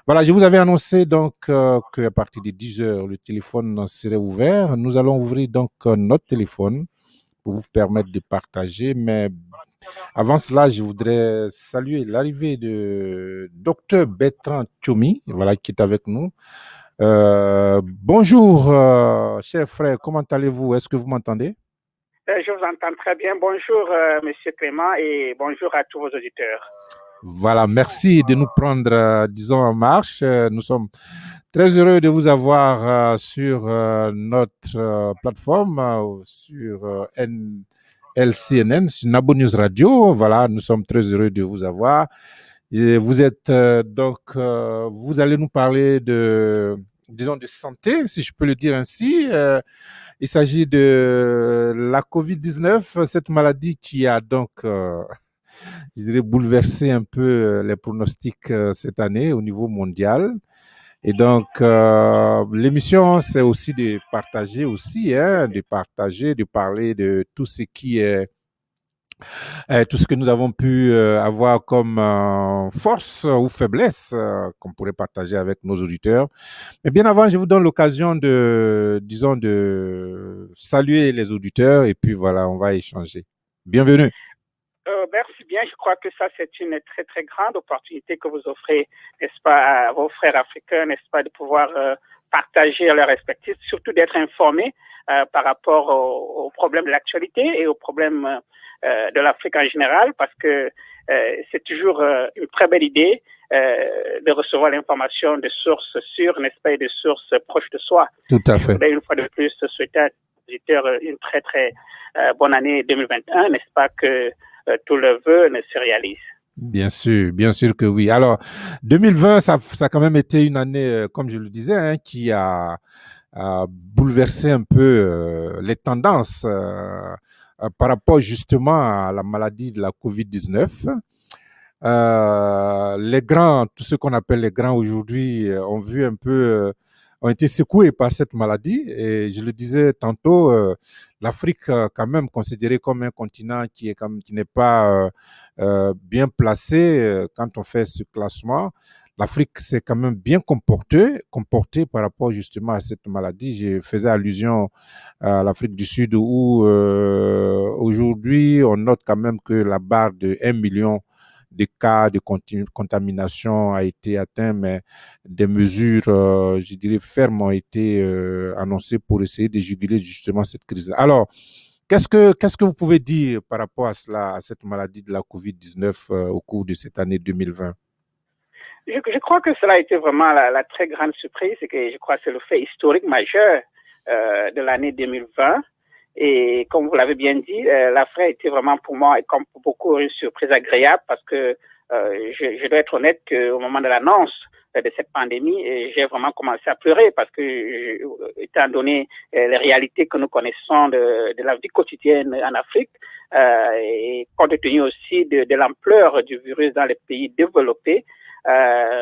Voilà, je vous avais annoncé donc qu'à partir de 10 heures, le téléphone serait ouvert. Nous allons ouvrir donc notre téléphone pour vous permettre de partager. Mais avant cela, je voudrais saluer l'arrivée de Docteur Bertrand Tchoumi, voilà, qui est avec nous. Bonjour, cher frère, comment allez-vous? Est-ce que vous m'entendez? Je vous entends très bien. Bonjour, Monsieur Clément, et bonjour à tous vos auditeurs. Voilà, merci de nous prendre, disons, en marche. Nous sommes très heureux de vous avoir sur notre plateforme, sur LCNN, sur Nabo News Radio. Voilà, nous sommes très heureux de vous avoir. Et vous êtes vous allez nous parler de, disons, de santé, si je peux le dire ainsi. Il s'agit de la COVID-19, cette maladie qui a donc je dirais, bouleverser un peu les pronostics cette année au niveau mondial. Et donc, l'émission, c'est aussi de partager aussi, hein, de partager, de parler de tout ce qui est, tout ce que nous avons pu avoir comme force ou faiblesse qu'on pourrait partager avec nos auditeurs. Mais bien avant, je vous donne l'occasion de, disons, de saluer les auditeurs et puis voilà, on va échanger. Bienvenue. Merci bien. Je crois que ça, c'est une très, très grande opportunité que vous offrez, n'est-ce pas, à vos frères africains, n'est-ce pas, de pouvoir partager leurs respectifs, surtout d'être informés par rapport aux problèmes de l'actualité et aux problèmes de l'Afrique en général, parce que c'est toujours une très belle idée de recevoir l'information de sources sûres, n'est-ce pas, et de sources proches de soi. Tout à Je fait. voudrais une fois de plus souhaiter à aux auditeurs une très, très bonne année 2021, n'est-ce pas, que tout le vœu ne se réalise. Bien sûr que oui. Alors, 2020, ça a quand même été une année, comme je le disais, hein, qui a bouleversé un peu les tendances par rapport justement à la maladie de la COVID-19. Les grands, tous ceux qu'on appelle les grands aujourd'hui, ont vu un peu, ont été secoués par cette maladie. Et je le disais tantôt, l'Afrique, quand même considérée comme un continent qui est qui n'est pas bien placé quand on fait ce classement. L'Afrique s'est quand même bien comportée par rapport justement à cette maladie. Je faisais allusion à l'Afrique du Sud où aujourd'hui on note quand même que la barre de 1 million de cas de contamination a été atteint, mais des mesures, je dirais, fermes ont été annoncées pour essayer de juguler justement cette crise. Alors, qu'est-ce que vous pouvez dire par rapport à cela, à cette maladie de la COVID-19 au cours de cette année 2020? Je crois que cela a été vraiment la très grande surprise et que je crois que c'est le fait historique majeur de l'année 2020. Et comme vous l'avez bien dit, l'Afrique a été vraiment pour moi, et comme pour beaucoup, une surprise agréable parce que je dois être honnête qu'au moment de l'annonce de cette pandémie, j'ai vraiment commencé à pleurer parce que, étant donné les réalités que nous connaissons de la vie quotidienne en Afrique, et compte tenu aussi de l'ampleur du virus dans les pays développés,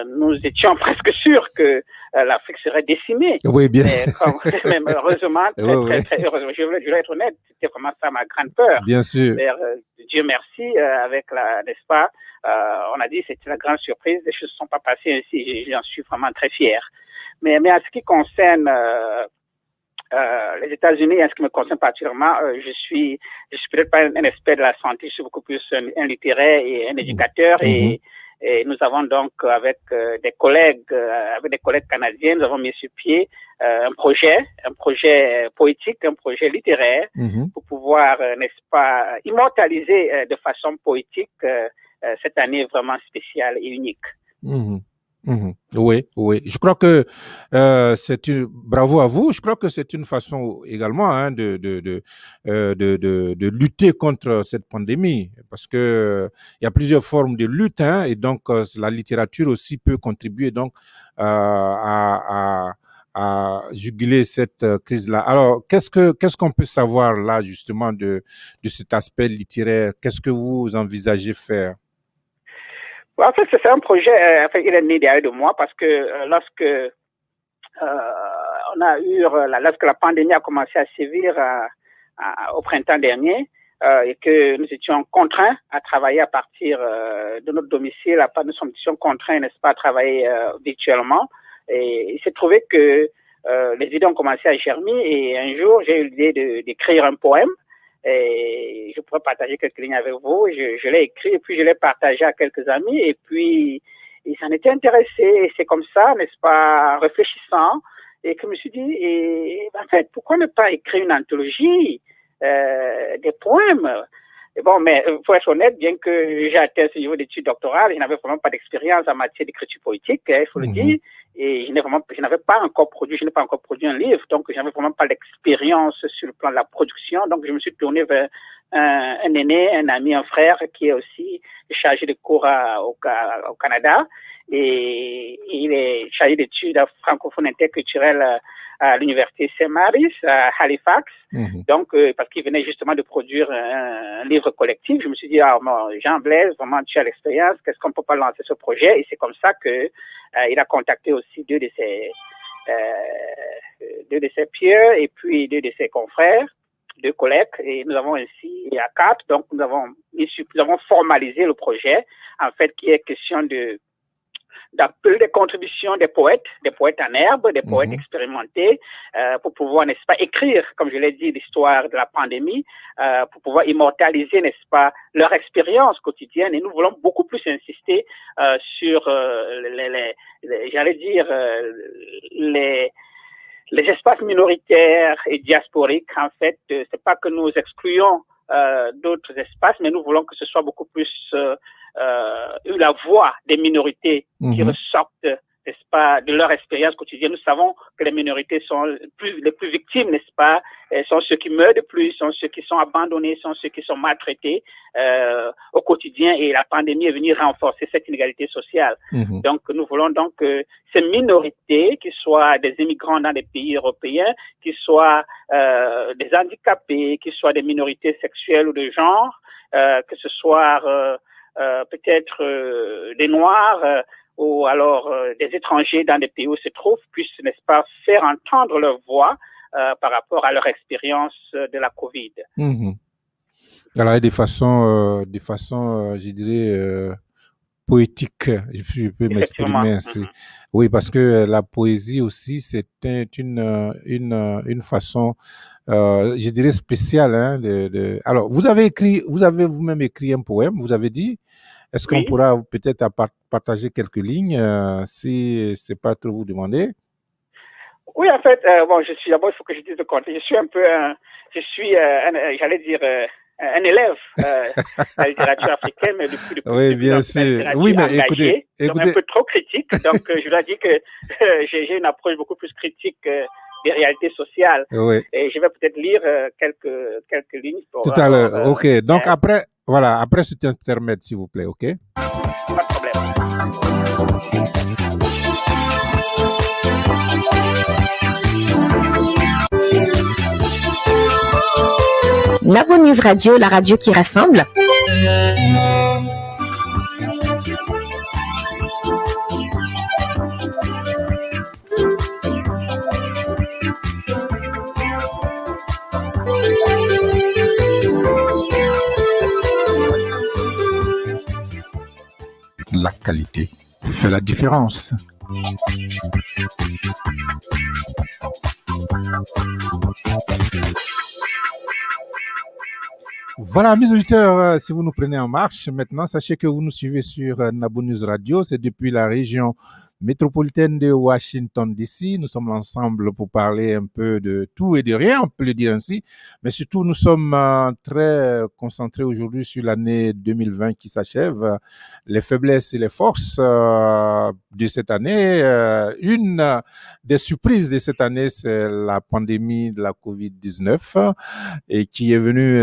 nous étions presque sûrs que l'Afrique serait décimée. Oui, bien sûr. Mais malheureusement, très heureusement, je voulais être honnête, c'était vraiment ça ma grande peur. Bien sûr. Mais, Dieu merci, avec n'est-ce pas, on a dit que c'était la grande surprise, les choses ne sont pas passées ainsi, j'en suis vraiment très fier. Mais en ce qui concerne les États-Unis, en ce qui me concerne particulièrement, je suis peut-être pas un expert de la santé, je suis beaucoup plus un littéraire et un éducateur et nous avons donc avec des collègues canadiens, nous avons mis sur pied un projet poétique, un projet littéraire pour pouvoir, n'est-ce pas, immortaliser de façon poétique cette année vraiment spéciale et unique. Oui, oui. Je crois que bravo à vous. Je crois que c'est une façon également hein, de lutter contre cette pandémie parce que il y a plusieurs formes de lutte hein, et donc la littérature aussi peut contribuer donc à juguler cette crise-là. Alors, qu'est-ce qu'on peut savoir là justement de cet aspect littéraire? Qu'est-ce que vous envisagez faire? En fait, c'est un projet, il est né derrière de moi parce que lorsque lorsque la pandémie a commencé à sévir au printemps dernier, et que nous étions contraints à travailler à partir de notre domicile. Nous étions contraints, n'est-ce pas, à travailler virtuellement. Et il s'est trouvé que les idées ont commencé à germer et un jour, j'ai eu l'idée d'écrire un poème et je pourrais partager quelques lignes avec vous. Je l'ai écrit et puis je l'ai partagé à quelques amis et puis ils s'en étaient intéressés. Et c'est comme ça, n'est-ce pas, réfléchissant, et que je me suis dit, en fait, pourquoi ne pas écrire une anthologie des poèmes? Et bon, mais pour être honnête, bien que j'ai atteint ce niveau d'études doctorales, je n'avais vraiment pas d'expérience en matière d'écriture poétique, il faut le dire, et je n'ai pas encore produit un livre, donc je n'avais vraiment pas d'expérience sur le plan de la production, donc je me suis tourné vers un aîné, un ami, un frère qui est aussi chargé de cours au Canada, et il est chargé d'études francophones interculturelles à l'université Saint-Mary's à Halifax. Donc, parce qu'il venait justement de produire un livre collectif, je me suis dit, Jean Blaise, vraiment, tu as l'expérience, qu'est-ce qu'on peut pas lancer ce projet? Et c'est comme ça que il a contacté aussi deux de ses peers et puis deux de ses confrères, deux collègues, et nous avons ainsi, à quatre, donc nous avons formalisé le projet, en fait, qui est question d'appeler des contributions des poètes en herbe, des poètes expérimentés, pour pouvoir, n'est-ce pas, écrire, comme je l'ai dit, l'histoire de la pandémie, pour pouvoir immortaliser, n'est-ce pas, leur expérience quotidienne. Et nous voulons beaucoup plus insister sur les espaces minoritaires et diasporiques. En fait, c'est pas que nous excluons d'autres espaces, mais nous voulons que ce soit beaucoup plus la voix des minorités qui ressortent, n'est-ce pas, de leur expérience quotidienne. Nous savons que les minorités sont les plus victimes, n'est-ce pas, sont ceux qui meurent de plus, sont ceux qui sont abandonnés, sont ceux qui sont maltraités au quotidien, et la pandémie est venue renforcer cette inégalité sociale. Donc, nous voulons donc que ces minorités, qui soient des immigrants dans les pays européens, qui soient des handicapés, qui soient des minorités sexuelles ou de genre, que ce soit peut-être des Noirs ou alors des étrangers dans des pays où ils se trouvent, puissent, n'est-ce pas, faire entendre leur voix par rapport à leur expérience de la COVID. Alors, de façon, je dirais, poétique, je peux m'exprimer ainsi. Oui, parce que la poésie aussi, c'était une façon, je dirais, spéciale. Alors, vous avez vous-même écrit un poème, vous avez dit. Est-ce qu'on pourra peut-être partager quelques lignes, si c'est pas trop vous demander? Oui, en fait, d'abord, il faut que je dise le contexte. J'allais dire, un élève de la littérature africaine, mais depuis oui, bien sûr. Oui, mais écoutez, donc un peu trop critique. Donc, je dois dire que j'ai une approche beaucoup plus critique des réalités sociales. Oui. Et je vais peut-être lire quelques lignes. Tout à l'heure. OK. Donc, après cet intermède, s'il vous plaît. OK? Pas de problème. Nabo News Radio, la radio qui rassemble. La qualité fait la différence. Voilà, mes auditeurs, si vous nous prenez en marche, maintenant, sachez que vous nous suivez sur Nabo News Radio. C'est depuis la région métropolitaine de Washington DC. Nous sommes ensemble pour parler un peu de tout et de rien, on peut le dire ainsi. Mais surtout, nous sommes très concentrés aujourd'hui sur l'année 2020 qui s'achève. Les faiblesses et les forces de cette année. Une des surprises de cette année, c'est la pandémie de la COVID-19 et qui est venue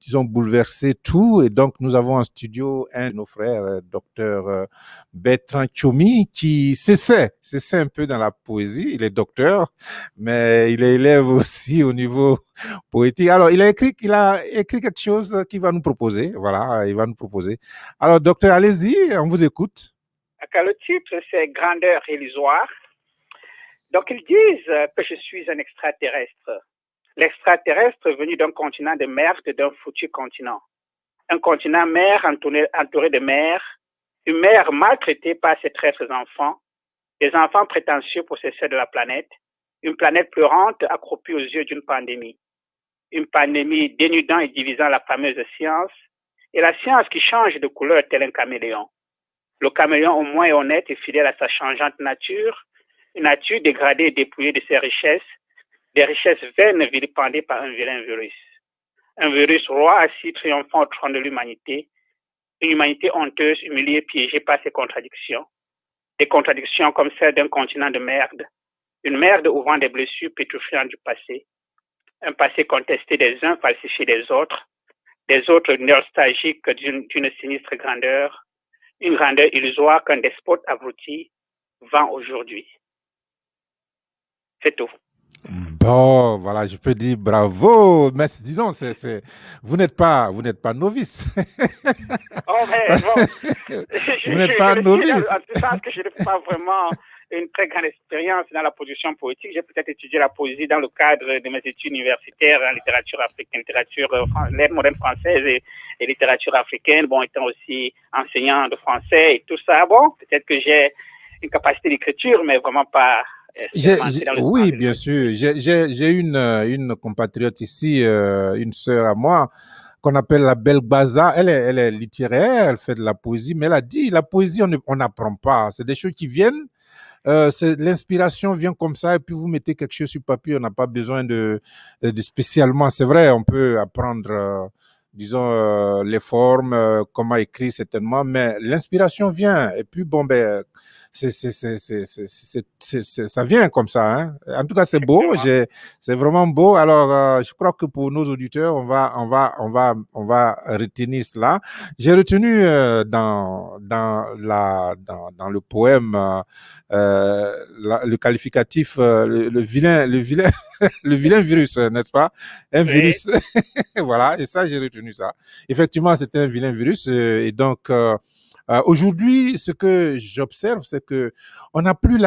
ils ont bouleversé tout, et donc nous avons en studio un de nos frères, docteur Bertrand Tchoumi, qui s'essaie un peu dans la poésie. Il est docteur, mais il est élève aussi au niveau poétique. Alors, il a écrit quelque chose qu'il va nous proposer. Voilà, il va nous proposer. Alors, docteur, allez-y, on vous écoute. Le titre, c'est Grandeur illusoire. Donc, ils disent que je suis un extraterrestre. l'extraterrestre venu d'un continent de merde d'un foutu continent. Un continent mer entouré de mer, une mer maltraitée par ses traîtres enfants, des enfants prétentieux possesseurs de la planète, une planète pleurante accroupie aux yeux d'une pandémie. Une pandémie dénudant et divisant la fameuse science, et la science qui change de couleur tel un caméléon. Le caméléon au moins est honnête et fidèle à sa changeante nature, une nature dégradée et dépouillée de ses richesses, des richesses vaines vilipendées par un vilain virus. Un virus roi assis triomphant au trône de l'humanité, une humanité honteuse, humiliée, piégée par ses contradictions. Des contradictions comme celles d'un continent de merde, une merde ouvrant des blessures pétrifiantes du passé, un passé contesté des uns, falsifié des autres nostalgiques d'une sinistre grandeur, une grandeur illusoire qu'un despote abruti vend aujourd'hui. C'est tout. Bon, voilà, je peux dire bravo, mais disons, vous n'êtes pas novice. Oh, mais bon, vous n'êtes pas novice. En sens que je n'ai pas vraiment une très grande expérience dans la production poétique. J'ai peut-être étudié la poésie dans le cadre de mes études universitaires en littérature africaine, lettres modernes françaises et littérature africaine, bon, étant aussi enseignant de français et tout ça. Bon, peut-être que j'ai une capacité d'écriture, mais vraiment pas. Oui, bien sûr. J'ai une compatriote ici, une sœur à moi, qu'on appelle la Belle Baza. Elle est littéraire, elle fait de la poésie, mais elle a dit, la poésie, on n'apprend pas. C'est des choses qui viennent. L'inspiration vient comme ça et puis vous mettez quelque chose sur papier, on n'a pas besoin de spécialement. C'est vrai, on peut apprendre, disons, les formes, comment écrire certainement, mais l'inspiration vient. Et puis bon, ben, ça vient comme ça. Hein. En tout cas, c'est beau, c'est vraiment beau. Alors, je crois que pour nos auditeurs, on va retenir cela. J'ai retenu dans le poème le qualificatif, le vilain le vilain virus, n'est-ce pas? Un virus. Voilà, et ça, j'ai retenu ça. Effectivement, c'était un vilain virus, et donc aujourd'hui, ce que j'observe, c'est que on n'a plus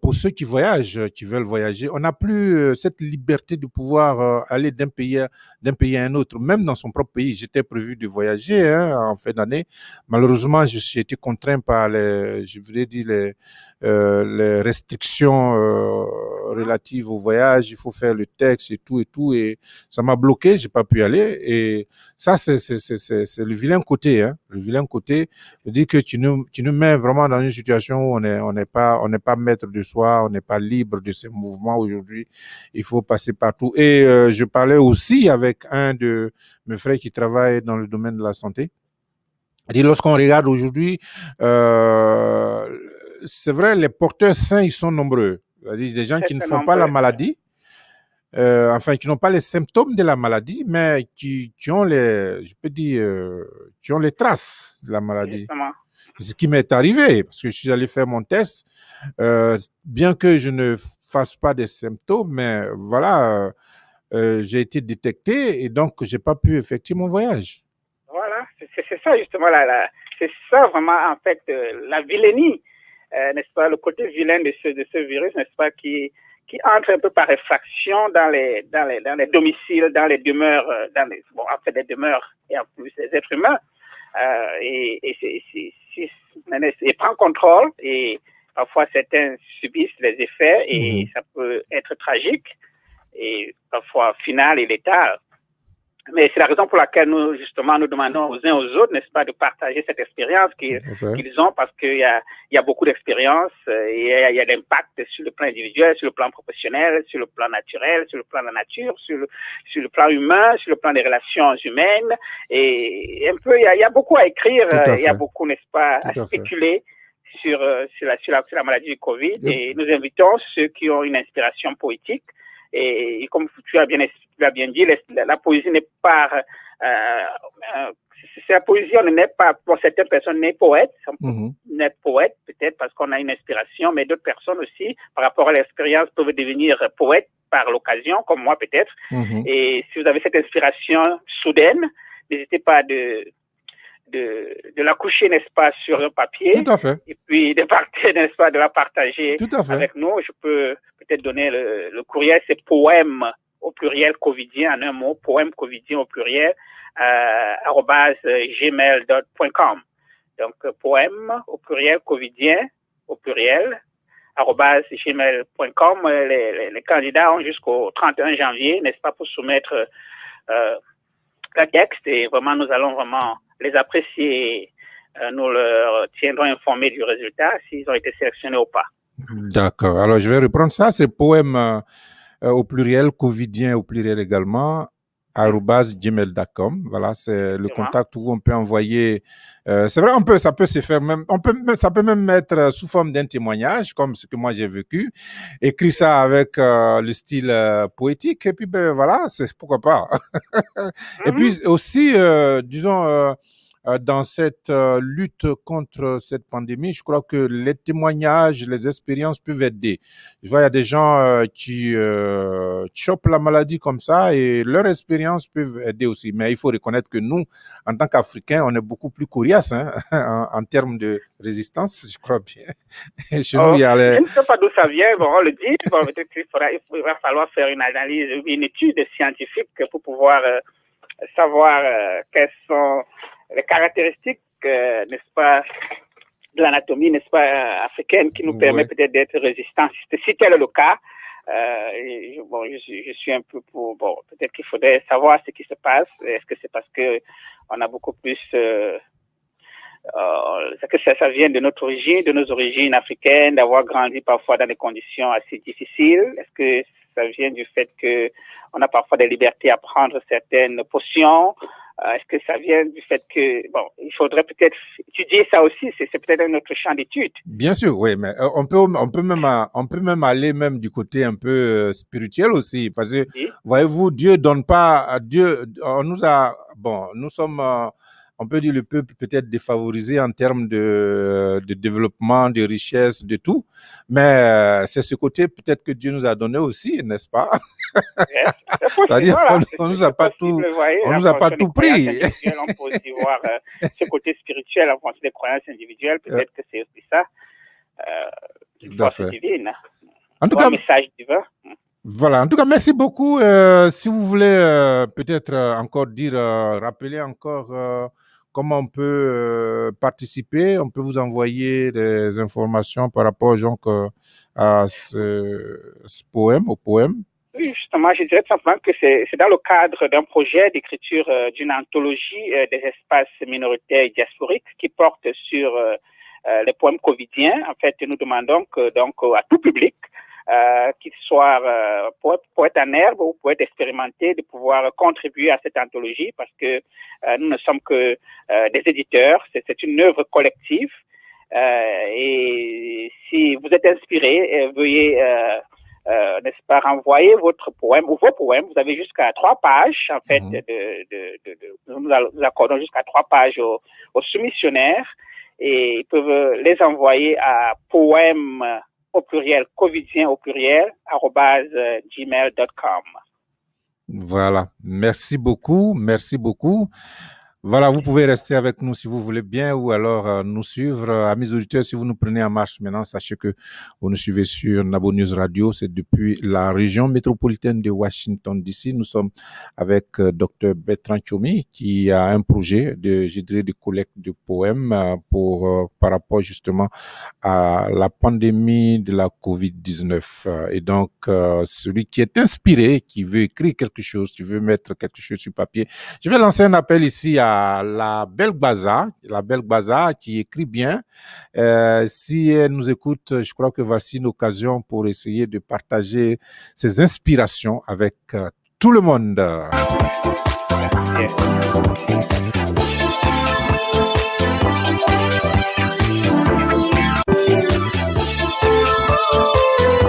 pour ceux qui voyagent, qui veulent voyager, on n'a plus cette liberté de pouvoir aller d'un pays à un autre, même dans son propre pays. J'étais prévu de voyager en fin d'année. Malheureusement, j'ai été contraint par je voulais dire les restrictions relatives au voyage. Il faut faire le texte et tout, et ça m'a bloqué. J'ai pas pu aller. Et ça, c'est le vilain côté, hein. Le vilain côté dit que tu nous mets vraiment dans une situation où on n'est pas maître de soi, on n'est pas libre de ses mouvements aujourd'hui. Il faut passer partout. Et je parlais aussi avec un de mes frères qui travaille dans le domaine de la santé. Et lorsqu'on regarde aujourd'hui, c'est vrai, les porteurs sains, ils sont nombreux. C'est-à-dire des gens qui ne font pas la maladie, enfin, qui n'ont pas les symptômes de la maladie, mais qui ont je peux dire, qui ont les traces de la maladie. Justement. Ce qui m'est arrivé, parce que je suis allé faire mon test, bien que je ne fasse pas des symptômes, mais voilà, j'ai été détecté et donc j'ai pas pu effectuer mon voyage. Voilà, c'est ça justement, c'est ça vraiment en fait la vilainie, n'est-ce pas, le côté vilain de ce virus, n'est-ce pas, qui entre un peu par effraction dans les domiciles, dans les demeures, en fait des demeures et en plus des êtres humains, et prend contrôle, et parfois certains subissent les effets et ça peut être tragique et parfois final et létal. Mais c'est la raison pour laquelle nous, justement, nous demandons aux uns aux autres, n'est-ce pas, de partager cette expérience qu'ils ont, parce qu'il y a beaucoup d'expériences, et il y a d'impact sur le plan individuel, sur le plan professionnel, sur le plan naturel, sur le plan de la nature, sur le plan humain, sur le plan des relations humaines, et un peu, il y a beaucoup à écrire, il y a beaucoup, n'est-ce pas, à spéculer sur la maladie du Covid, et nous invitons ceux qui ont une inspiration poétique. Et comme tu as bien dit, la poésie n'est pas, c'est la poésie, on n'est pas, pour certaines personnes, n'est poète, n'est poète peut-être parce qu'on a une inspiration, mais d'autres personnes aussi, par rapport à l'expérience, peuvent devenir poètes par l'occasion, comme moi peut-être. Et si vous avez cette inspiration soudaine, n'hésitez pas de la coucher, n'est-ce pas, sur un papier. Tout à fait. Et puis de partir, n'est-ce pas, de la partager avec nous. Je peux peut-être donner le courriel, c'est poème au pluriel covidien en un mot, poème covidien au pluriel, @gmail.com. Donc, poème au pluriel covidien au pluriel, @gmail.com. Les candidats ont jusqu'au 31 janvier, n'est-ce pas, pour soumettre le texte et vraiment, nous allons vraiment les apprécier. Nous leur tiendrons informés du résultat, s'ils ont été sélectionnés ou pas. D'accord. Alors, je vais reprendre ça. C'est poème au pluriel, covidien au pluriel également, @gmail.com. Voilà, c'est le contact où on peut envoyer. C'est vrai, ça peut se faire même. Ça peut même mettre sous forme d'un témoignage, comme ce que moi j'ai vécu. Écrit ça avec le style poétique. Et puis, ben voilà, pourquoi pas. Et puis aussi, disons. Dans cette lutte contre cette pandémie, je crois que les témoignages, les expériences peuvent aider. Je vois, il y a des gens qui chopent la maladie comme ça et leurs expériences peuvent aider aussi. Mais il faut reconnaître que nous, en tant qu'Africains, on est beaucoup plus coriaces en termes de résistance, je crois bien. Et chez nous, il y a Je ne sais pas d'où ça vient, on le dit. Peut-être qu'il va falloir faire une analyse, une étude scientifique pour pouvoir savoir quelles sont les caractéristiques, n'est-ce pas, de l'anatomie, n'est-ce pas, africaine qui nous permet peut-être d'être résistants. Si tel est le cas, je suis un peu pour, peut-être qu'il faudrait savoir ce qui se passe. Est-ce que c'est parce que on a beaucoup plus, est-ce que ça vient de notre origine, de nos origines africaines, d'avoir grandi parfois dans des conditions assez difficiles? Est-ce que ça vient du fait que on a parfois des libertés à prendre certaines potions? Est-ce que ça vient du fait que, il faudrait peut-être étudier ça aussi, c'est peut-être un autre champ d'étude. Bien sûr, oui, mais on peut même aller même du côté un peu spirituel aussi, parce que, voyez-vous, Dieu donne pas, on nous a, nous sommes, on peut dire le peuple peut-être défavorisé en termes de développement, de richesse, de tout, mais c'est ce côté peut-être que Dieu nous a donné aussi, n'est-ce pas? C'est-à-dire on nous a pas tout, on nous a pas tout pris. On peut aussi voir ce côté spirituel en fonction des croyances individuelles, peut-être que c'est aussi ça, une force divine. En tout cas, un message divin. Voilà, en tout cas, merci beaucoup. Si vous voulez peut-être encore rappeler encore comment on peut participer, on peut vous envoyer des informations par rapport donc, à ce poème, au poème. Oui, justement, je dirais tout simplement que c'est dans le cadre d'un projet d'écriture d'une anthologie des espaces minoritaires et diasporiques qui porte sur les poèmes covidiens. En fait, nous demandons que donc à tout public, qu'il soit poète en herbe ou poète expérimenté, de pouvoir contribuer à cette anthologie parce que nous ne sommes que des éditeurs, c'est une œuvre collective et si vous êtes inspiré, veuillez n'est-ce pas, renvoyer votre poème ou vos poèmes. Vous avez jusqu'à 3 pages, en fait, nous accordons jusqu'à 3 pages aux soumissionnaires et ils peuvent les envoyer à poèmes au pluriel, covidien au pluriel, @gmail.com. Voilà. Merci beaucoup. Merci beaucoup. Voilà, vous pouvez rester avec nous si vous voulez bien ou alors nous suivre. Amis auditeurs, si vous nous prenez en marche maintenant, sachez que vous nous suivez sur Nabo News Radio. C'est depuis la région métropolitaine de Washington DC. Nous sommes avec Dr Bertrand Tchoumi qui a un projet de collecte de poèmes par rapport justement à la pandémie de la COVID-19. Et donc, celui qui est inspiré, qui veut écrire quelque chose, qui veut mettre quelque chose sur papier, je vais lancer un appel ici à la Belle Baza qui écrit bien. Si elle nous écoute, je crois que voici une occasion pour essayer de partager ses inspirations avec tout le monde.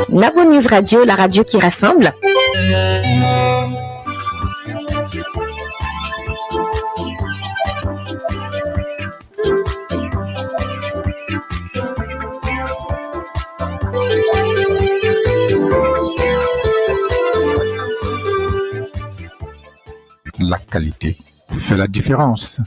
Nabo News Radio, la radio qui rassemble. La qualité fait la différence.